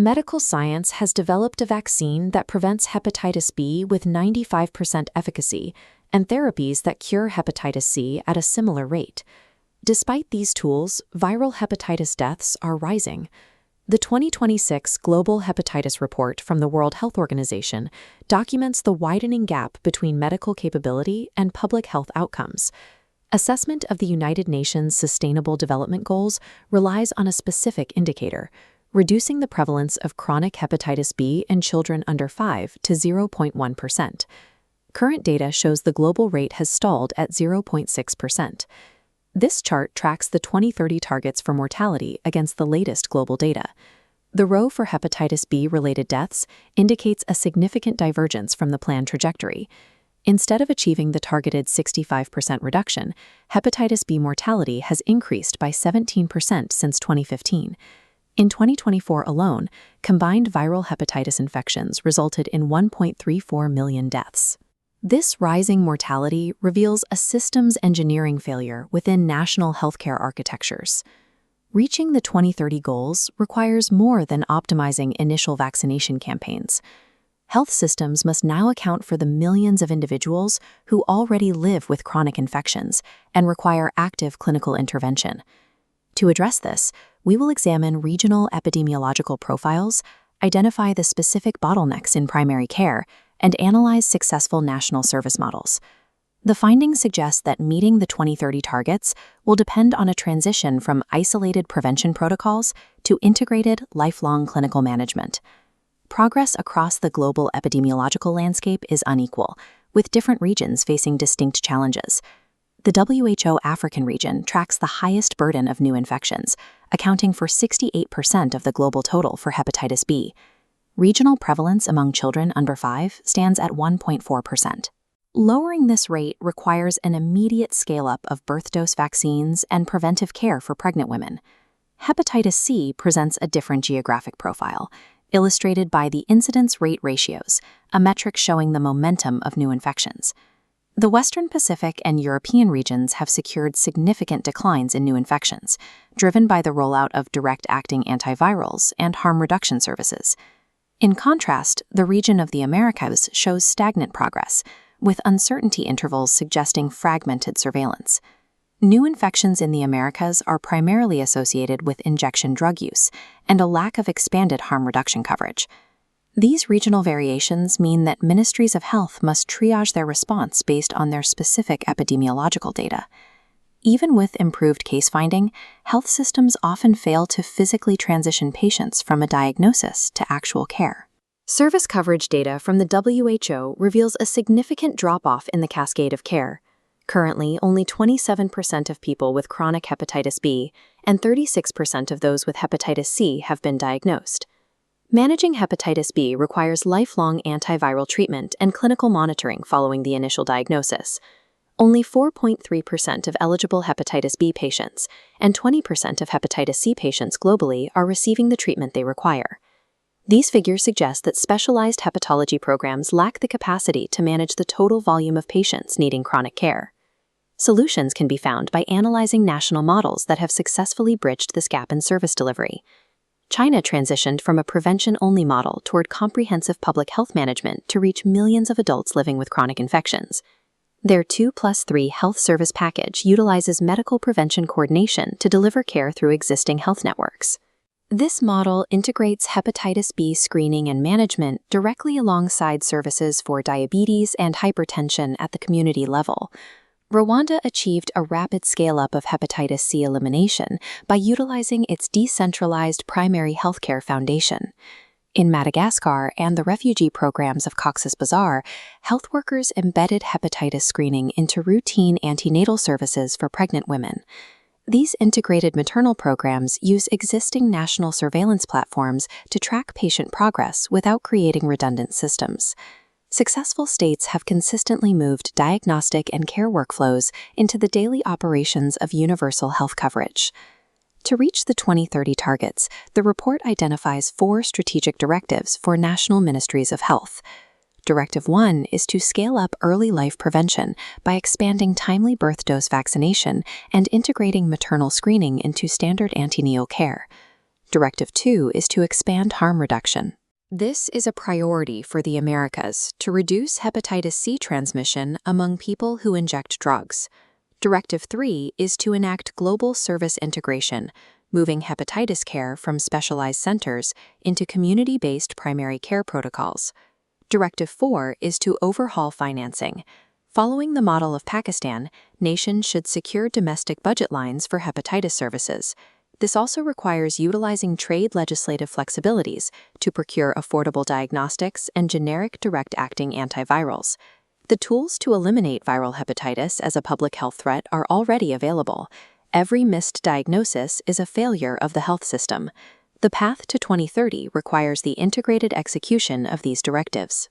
Medical science has developed a vaccine that prevents hepatitis B with 95% efficacy and therapies that cure hepatitis C at a similar rate. Despite these tools, viral hepatitis deaths are rising. The 2026 Global Hepatitis Report from the World Health Organization documents the widening gap between medical capability and public health outcomes. Assessment of the United Nations Sustainable Development Goals relies on a specific indicator, reducing the prevalence of chronic hepatitis B in children under 5 to 0.1%. Current data shows the global rate has stalled at 0.6%. This chart tracks the 2030 targets for mortality against the latest global data. The row for hepatitis B-related deaths indicates a significant divergence from the planned trajectory. Instead of achieving the targeted 65% reduction, hepatitis B mortality has increased by 17% since 2015. In 2024 alone, combined viral hepatitis infections resulted in 1.34 million deaths. This rising mortality reveals a systems engineering failure within national healthcare architectures. Reaching the 2030 goals requires more than optimizing initial vaccination campaigns. Health systems must now account for the millions of individuals who already live with chronic infections and require active clinical intervention. To address this, we will examine regional epidemiological profiles, identify the specific bottlenecks in primary care, and analyze successful national service models. The findings suggest that meeting the 2030 targets will depend on a transition from isolated prevention protocols to integrated, lifelong clinical management. Progress across the global epidemiological landscape is unequal, with different regions facing distinct challenges. The WHO African region tracks the highest burden of new infections, accounting for 68% of the global total for hepatitis B. Regional prevalence among children under 5 stands at 1.4%. Lowering this rate requires an immediate scale-up of birth dose vaccines and preventive care for pregnant women. Hepatitis C presents a different geographic profile, illustrated by the incidence rate ratios, a metric showing the momentum of new infections. The Western Pacific and European regions have secured significant declines in new infections, driven by the rollout of direct-acting antivirals and harm reduction services. In contrast, the region of the Americas shows stagnant progress, with uncertainty intervals suggesting fragmented surveillance. New infections in the Americas are primarily associated with injection drug use and a lack of expanded harm reduction coverage. These regional variations mean that ministries of health must triage their response based on their specific epidemiological data. Even with improved case finding, health systems often fail to physically transition patients from a diagnosis to actual care. Service coverage data from the WHO reveals a significant drop-off in the cascade of care. Currently, only 27% of people with chronic hepatitis B and 36% of those with hepatitis C have been diagnosed. Managing hepatitis B requires lifelong antiviral treatment and clinical monitoring following the initial diagnosis. Only 4.3% of eligible hepatitis B patients and 20% of hepatitis C patients globally are receiving the treatment they require. These figures suggest that specialized hepatology programs lack the capacity to manage the total volume of patients needing chronic care. Solutions can be found by analyzing national models that have successfully bridged this gap in service delivery. China transitioned from a prevention-only model toward comprehensive public health management to reach millions of adults living with chronic infections. Their 2+3 health service package utilizes medical prevention coordination to deliver care through existing health networks. This model integrates hepatitis B screening and management directly alongside services for diabetes and hypertension at the community level. Rwanda achieved a rapid scale-up of hepatitis C elimination by utilizing its decentralized primary healthcare foundation. In Madagascar and the refugee programs of Cox's Bazar, health workers embedded hepatitis screening into routine antenatal services for pregnant women. These integrated maternal programs use existing national surveillance platforms to track patient progress without creating redundant systems. Successful states have consistently moved diagnostic and care workflows into the daily operations of universal health coverage. To reach the 2030 targets, the report identifies 4 strategic directives for national ministries of health. Directive 1 is to scale up early life prevention by expanding timely birth dose vaccination and integrating maternal screening into standard antenatal care. Directive 2 is to expand harm reduction. This is a priority for the Americas to reduce hepatitis C transmission among people who inject drugs. Directive 3 is to enact global service integration, moving hepatitis care from specialized centers into community-based primary care protocols. Directive 4 is to overhaul financing. Following the model of Pakistan, nations should secure domestic budget lines for hepatitis services. This also requires utilizing trade legislative flexibilities to procure affordable diagnostics and generic direct-acting antivirals. The tools to eliminate viral hepatitis as a public health threat are already available. Every missed diagnosis is a failure of the health system. The path to 2030 requires the integrated execution of these directives.